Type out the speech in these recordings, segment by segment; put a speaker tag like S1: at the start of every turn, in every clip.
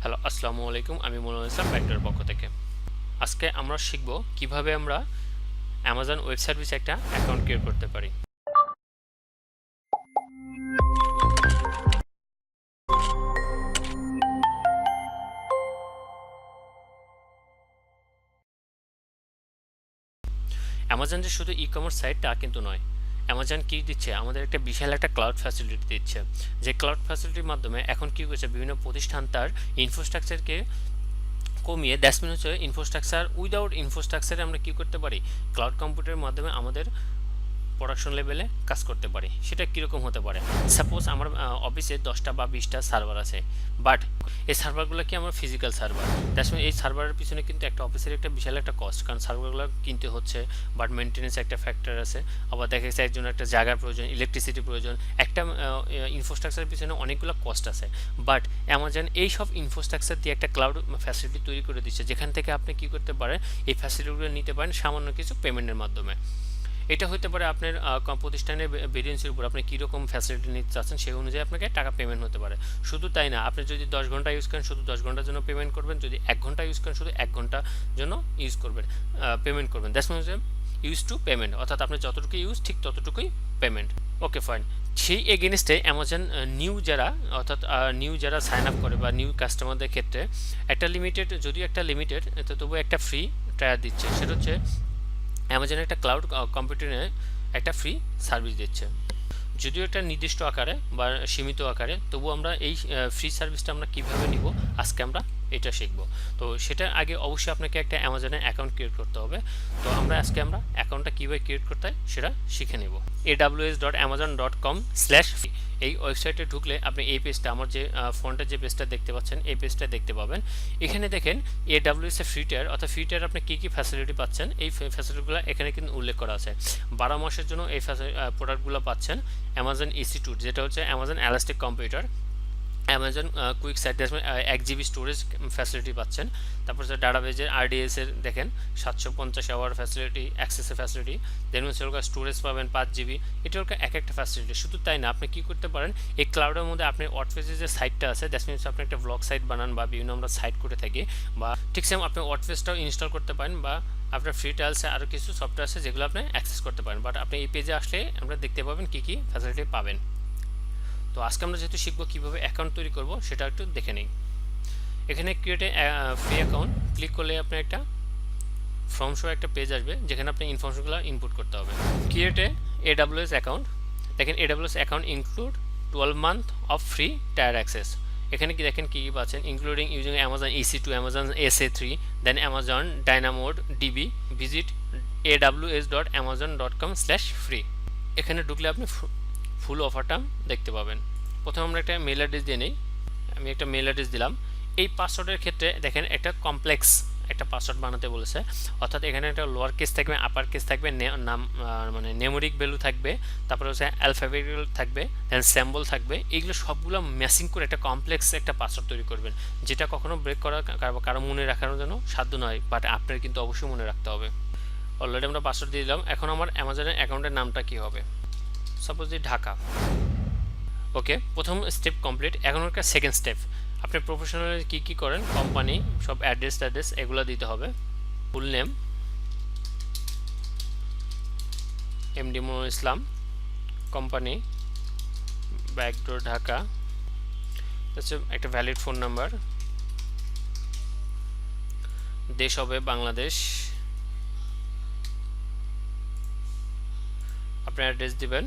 S1: Hello, আসসালামু আলাইকুম। আমি মনিরুল ইসলাম ব্যাংকের পক্ষ থেকে। আজকে আমরা শিখব কিভাবে আমরা অ্যামাজন ওয়েব সার্ভিসে একটা অ্যাকাউন্ট ক্রিয়েট করতে পারি। অ্যামাজন যে শুধু ই কমার্স সাইট তা কিন্তু নয়। অ্যামাজন কি দিচ্ছে? আমাদের একটা বিশাল একটা ক্লাউড ফ্যাসিলিটি দিচ্ছে। যে ক্লাউড ফ্যাসিলিটির মাধ্যমে এখন কি করছে, বিভিন্ন প্রতিষ্ঠান তার ইনফ্রাস্ট্রাকচারকে কমিয়ে দ্যাটস মিন হচ্ছে ইনফ্রাস্ট্রাকচার উইদাউট ইনফ্রাস্ট্রাকচারে আমরা কি করতে পারি, ক্লাউড কম্পিউটারের মাধ্যমে আমাদের প্রোডাকশন লেভেলে কাজ করতে পারি। সেটা কীরকম হতে পারে? সাপোজ আমার অফিসে 10টা বা 20টা সার্ভার আছে, বাট এই সার্ভারগুলো কি আমার ফিজিক্যাল সার্ভার। দ্যাটস মিন এই সার্ভারের পিছনে কিন্তু একটা অফিসের একটা বিশাল একটা কস্ট, কারণ সার্ভারগুলো কিনতে হচ্ছে, বাট মেনটেন্যান্স একটা ফ্যাক্টর আছে। আবার দেখা যাচ্ছে একজন একটা জায়গার প্রয়োজন, ইলেকট্রিসিটি প্রয়োজন, একটা ইনফ্রাস্ট্রাকচারের পিছনে অনেকগুলো কস্ট আছে। বাট অ্যামাজন এই সব ইনফ্রাস্ট্রাকচার দিয়ে একটা ক্লাউড ফ্যাসিলিটি তৈরি করে দিচ্ছে, যেখান থেকে আপনি কি করতে পারেন, এই ফ্যাসিলিটিগুলো নিতে পারেন সামান্য কিছু পেমেন্টের মাধ্যমে। এটা হতে পারে আপনার প্রতিষ্ঠানের ভেরিয়েন্সের উপর আপনি কীরকম ফ্যাসিলিটি নিতে চাচ্ছেন সেই অনুযায়ী আপনাকে টাকা পেমেন্ট হতে পারে। শুধু তাই না, আপনি যদি 10 ঘন্টা ইউজ করেন শুধু 10 ঘন্টার জন্য পেমেন্ট করবেন, যদি 1 ঘন্টা ইউজ করেন শুধু 1 ঘন্টার জন্য পেমেন্ট করবেন। That's means use to payment, অর্থাৎ আপনি যতটুকু ইউজ ঠিক ততটুকুই পেমেন্ট। Okay fine. সেই এগেনস্টে অ্যামাজন নিউ যারা সাইন আপ করে বা নিউ কাস্টমারদের ক্ষেত্রে একটা লিমিটেড, যদিও একটা লিমিটেড, তবু একটা ফ্রি ট্রায়াল দিচ্ছে। সেটা হচ্ছে অ্যামাজন একটা ক্লাউড কম্পিউটিংয়ে একটা ফ্রি সার্ভিস দিচ্ছে, যদিও একটা নির্দিষ্ট আকারে বা সীমিত আকারে, তবু আমরা এই ফ্রি সার্ভিসটা আমরা কীভাবে নিব আজকে আমরা এটা শিখব। তো সেটার আগে অবশ্যই আপনাকে একটা অ্যামাজনের অ্যাকাউন্ট ক্রিয়েট করতে হবে। তো আজকে আমরা অ্যাকাউন্টটা কীভাবে ক্রিয়েট করতে হয় সেটা শিখে নেব। aws.amazon.com/free এই ওয়েবসাইটে ঢুকলে আপনি এই পেজটা, আমার যে ফোনটার যে পেজটা দেখতে পাচ্ছেন এই পেজটা দেখতে পাবেন। এখানে দেখেন AWS এর ফ্রি টায়ার, অর্থাৎ ফ্রি টায়ার আপনি কী কী ফ্যাসিলিটি পাচ্ছেন এই ফ্যাসিলিটিগুলো এখানে কিন্তু উল্লেখ করা আছে। 12 মাসের জন্য এই প্রোডাক্টগুলো পাচ্ছেন। অ্যামাজন EC2 যেটা হচ্ছে Amazon elastic computer, Amazon QuickSight 1 GB storage facility পাচ্ছেন। তারপর হচ্ছে ডাটাবেজের RDS এর দেখেন 750 আওয়ার ফ্যাসিলিটি, অ্যাক্সেসের ফ্যাসিলিটি, দেন হচ্ছে ওর স্টোরেজ পাবেন 5 GB। এটা ওর এক একটা ফ্যাসিলিটি। শুধু তাই না, আপনি কী করতে পারেন, এই ক্লাউডের মধ্যে আপনি ওয়ার্ডপ্রেসের যে সাইটটা আছে দ্যাটস মিনস আপনি একটা ব্লগ সাইট বানান বা বিভিন্ন আমরা সাইট করে থাকি, বা ঠিক সেম আপনি ওয়ার্ডপ্রেসটাও ইনস্টল করতে পারেন, বা আপনার ফ্রি ট্রায়ালসে আরও কিছু সফটওয়্যার আছে যেগুলো আপনি অ্যাক্সেস করতে পারেন। বাট আপনি এই পেজে আসলে আমরা দেখতে পাবেন কী কী ফ্যাসিলিটি পাবেন। তো আজকে আমরা যেহেতু শিখবো কীভাবে অ্যাকাউন্ট তৈরি করব সেটা একটু দেখে নিই। এখানে ক্রিয়েট ফ্রি অ্যাকাউন্ট ক্লিক করলে আপনার একটা ফর্ম সহ একটা পেজ আসবে, যেখানে আপনি ইনফরমেশনগুলো ইনপুট করতে হবে। Create AWS account. দেখেন AWS account include 12 month of free tyre access. এখানে কি দেখেন কী কী পাচ্ছেন, including using Amazon EC2, Amazon SA3, দেন অ্যামাজন ডাইনামোড DB, ভিজিট aws.amazon.com/free। এখানে ঢুকলে আপনি ফুল অফারটা দেখতে পাবেন। প্রথমে আমরা একটা মেল অ্যাড্রেস দিয়ে নিই। আমি একটা মেল অ্যাড্রেস দিলাম। এই পাসওয়ার্ডের ক্ষেত্রে দেখেন একটা কমপ্লেক্স একটা পাসওয়ার্ড বানাতে বলেছে, অর্থাৎ এখানে একটা লোয়ার কেস থাকবে, আপার কেস থাকবে, নাম মানে নিউমেরিক ভ্যালু থাকবে, তারপরে হচ্ছে অ্যালফাবেটিক্যাল থাকবে, দেন সিম্বল থাকবে। এইগুলো সবগুলো ম্যাচিং করে একটা কমপ্লেক্স একটা পাসওয়ার্ড তৈরি করবেন, যেটা কখনো ব্রেক করা কারো মনে রাখার জন্য সাধ্য নয়, বাট আপনার কিন্তু অবশ্যই মনে রাখতে হবে। অলরেডি আমরা পাসওয়ার্ড দিয়ে দিলাম। এখন আমার অ্যামাজনের অ্যাকাউন্টের নামটা কী হবে, সাপোজ ঢাকা। ওকে, প্রথম স্টেপ কমপ্লিট। এখন একটা সেকেন্ড স্টেপ, আপনি প্রফেশনাল কী কী করেন, কোম্পানি সব অ্যাড্রেস এগুলো দিতে হবে। ফুল নেম MD মনিরুল ইসলাম, কোম্পানি ব্যাকডোর ঢাকা, একটা ভ্যালিড ফোন নাম্বার, দেশ হবে বাংলাদেশ, আপনি অ্যাড্রেস দিবেন।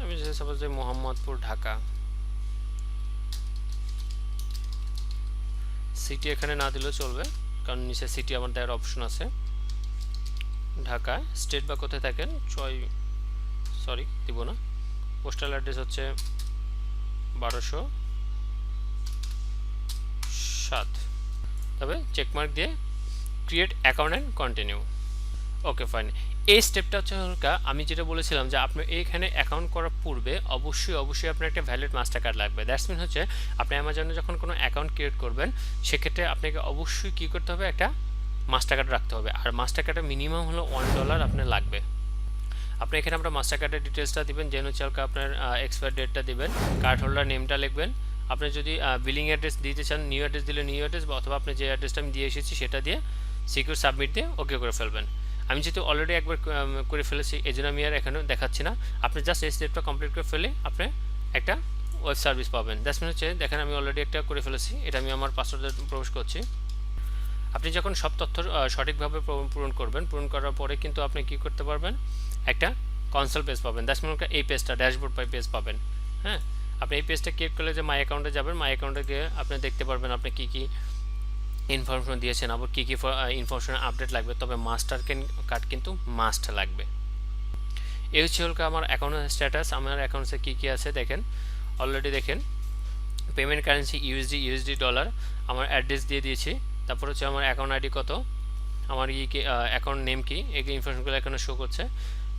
S1: আমি সাপোজ মোহাম্মদপুর ঢাকা। সিটি এখানে না দিলেও চলবে, কারণ নিচে সিটি আমার দেওয়ার অপশন আছে। ঢাকা। স্টেট বা কোথায় থাকেন দিব না। পোস্টাল অ্যাড্রেস হচ্ছে 1207। তবে চেকমার্ক দিয়ে create account and continue. Okay fine. এই স্টেপটা হচ্ছে আমি যেটা বলেছিলাম যে আপনি এইখানে অ্যাকাউন্ট করার পূর্বে অবশ্যই আপনার একটা ভ্যালিড মাস্টার কার্ড লাগবে। দ্যাটস মিন হচ্ছে আপনি অ্যামাজনে যখন কোনো অ্যাকাউন্ট ক্রিয়েট করবেন সেক্ষেত্রে আপনাকে অবশ্যই কী করতে হবে, একটা মাস্টার কার্ড রাখতে হবে। আর মাস্টার কার্ডের মিনিমাম হলো $1 আপনার লাগবে। আপনি এখানে আপনার মাস্টার কার্ডের ডিটেলসটা দিবেন, যেন হচ্ছে আপনার এক্সপায়ার ডেটটা দিবেন, কার্ড হোল্ডার নেমটা লিখবেন, আপনি যদি বিলিং অ্যাড্রেস দিতে চান, নিউ অ্যাড্রেস দিলে নিউ অ্যাড্রেস, বা অথবা আপনি যে অ্যাড্রেসটা আমি দিয়ে এসেছি সেটা দিয়ে সিকিউর সাবমিট দিয়ে ওকে করে ফেলবেন। আমি যেহেতু অলরেডি একবার করে ফেলেছি এই জন্য আমি আর এখানে দেখাচ্ছি না। আপনি জাস্ট এই স্টেপটা কমপ্লিট করে ফেলে আপনি একটা ওয়েব সার্ভিস পাবেন। দ্যাটস মিন হচ্ছে দেখেন আমি অলরেডি একটা করে ফেলেছি, এটা আমি আমার পাসওয়ার্ডে প্রবেশ করছি। আপনি যখন সব তথ্য সঠিকভাবে পূরণ করবেন, পূরণ করার পরে কিন্তু আপনি কি করতে পারবেন, একটা কনসোল পেজ পাবেন। দ্যাটস মিন এই পেজটা ড্যাশবোর্ড পেজ পাবেন। হ্যাঁ, আপনি এই পেজটা ক্লিক করলে যে মাই অ্যাকাউন্টে যাবেন, মাই অ্যাকাউন্টে গিয়ে আপনি দেখতে পারবেন আপনি কী কী ইনফরমেশন দিয়েছেন, আবার কী কী ইনফরমেশন আপডেট লাগবে। তবে মাস্টার কার্ড কিন্তু মাস্ট লাগবে। এই হচ্ছে আমার অ্যাকাউন্টের স্ট্যাটাস। আমার অ্যাকাউন্টসে কী কী আছে দেখেন, অলরেডি দেখেন পেমেন্ট কারেন্সি ইউএসডি ডলার, আমার অ্যাড্রেস দিয়ে দিয়েছি। তারপর হচ্ছে আমার অ্যাকাউন্ট আইডি কত, আমার অ্যাকাউন্ট নেম কি, এই ইনফরমেশনগুলো এখানে শো করছে।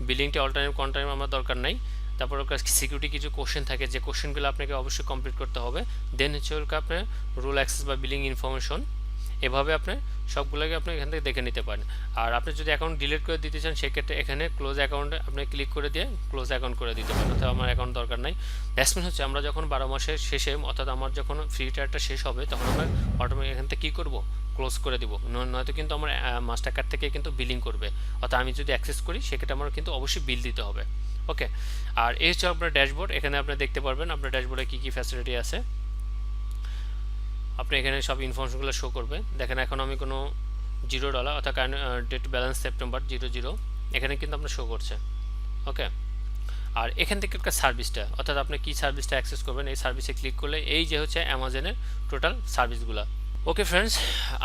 S1: বিলিংটা অল টাইম কোন টাইম আমার দরকার নাই। তারপর সিকিউরিটি কিছু কোশ্চেন থাকে, যে কোশ্চেনগুলো আপনাকে অবশ্যই কমপ্লিট করতে হবে। দেন হচ্ছে আপনার রুল অ্যাক্সেস বা বিলিং ইনফরমেশন। এভাবে আপনি সবগুলোকে আপনি এখান থেকে দেখে নিতে পারেন। আর আপনি যদি অ্যাকাউন্ট ডিলিট করে দিতে চান সেক্ষেত্রে এখানে ক্লোজ অ্যাকাউন্টে আপনি ক্লিক করে দিয়ে ক্লোজ অ্যাকাউন্ট করে দিতে পারেন, অর্থাৎ আমার অ্যাকাউন্ট দরকার নাই। দ্যাটস হচ্ছে আমরা যখন 12 মাসের শেষে, অর্থাৎ আমার যখন ফ্রি ট্রায়ালটা শেষ হবে তখন আমরা অটোমেটিক এখান থেকে কী করবো, ক্লোজ করে দিব। নয়তো কিন্তু আমার মাস্টার কার্ড থেকে কিন্তু বিলিং করবে, অর্থাৎ আমি যদি অ্যাক্সেস করি সেক্ষেত্রে আমার কিন্তু অবশ্যই বিল দিতে হবে। ওকে, আর এই হচ্ছে আপনার ড্যাশবোর্ড। এখানে আপনি দেখতে পারবেন আপনার ড্যাশবোর্ডে কী কী ফ্যাসিলিটি আছে। আপনি এখানে সব ইনফরমেশনগুলো শো করবে। দেখেন এখন আমি কোনো $0 অর্থাৎ ডেট ব্যালেন্স সেপ্টেম্বর 00 এখানে কিন্তু আপনার শো করছে। ওকে, আর এখান থেকে একটা সার্ভিসটা, অর্থাৎ আপনি কী সার্ভিসটা অ্যাক্সেস করবেন, এই সার্ভিসে ক্লিক করলে এই যে হচ্ছে অ্যামাজনের টোটাল সার্ভিসগুলো। ওকে ফ্রেন্ডস,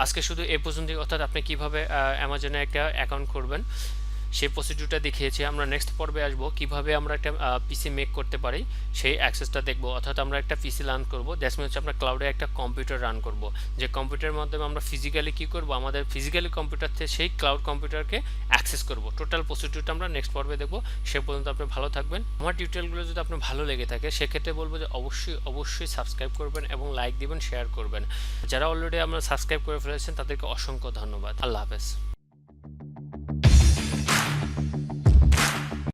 S1: আজকে শুধু এই পর্যন্তই। অর্থাৎ আপনি কীভাবে অ্যামাজনে একটা অ্যাকাউন্ট করবেন সেই প্রসিডিউরটা দেখিয়েছি। আমরা নেক্সট পর্বে আসবো কীভাবে আমরা একটা পিসি মেক করতে পারি, সেই অ্যাক্সেসটা দেখবো। অর্থাৎ আমরা একটা পিসি রান করবো, দ্যাটস মিন হচ্ছে আমরা ক্লাউডে একটা কম্পিউটার রান করব, যে কম্পিউটারের মাধ্যমে আমরা ফিজিক্যালি কী করবো, আমাদের ফিজিক্যালি কম্পিউটার থেকে সেই ক্লাউড কম্পিউটারকে অ্যাক্সেস করব। টোটাল প্রসিডিউরটা আমরা নেক্সট পর্বে দেখবো। সে পর্যন্ত আপনি ভালো থাকবেন। আমার টিউটোরিয়ালগুলো যদি আপনার ভালো লেগে থাকে সেক্ষেত্রে বলবো যে অবশ্যই সাবস্ক্রাইব করবেন এবং লাইক দিবেন, শেয়ার করবেন। যারা অলরেডি আমরা সাবস্ক্রাইব করে ফেলেছেন তাদেরকে অসংখ্য ধন্যবাদ। আল্লাহ হাফেজ।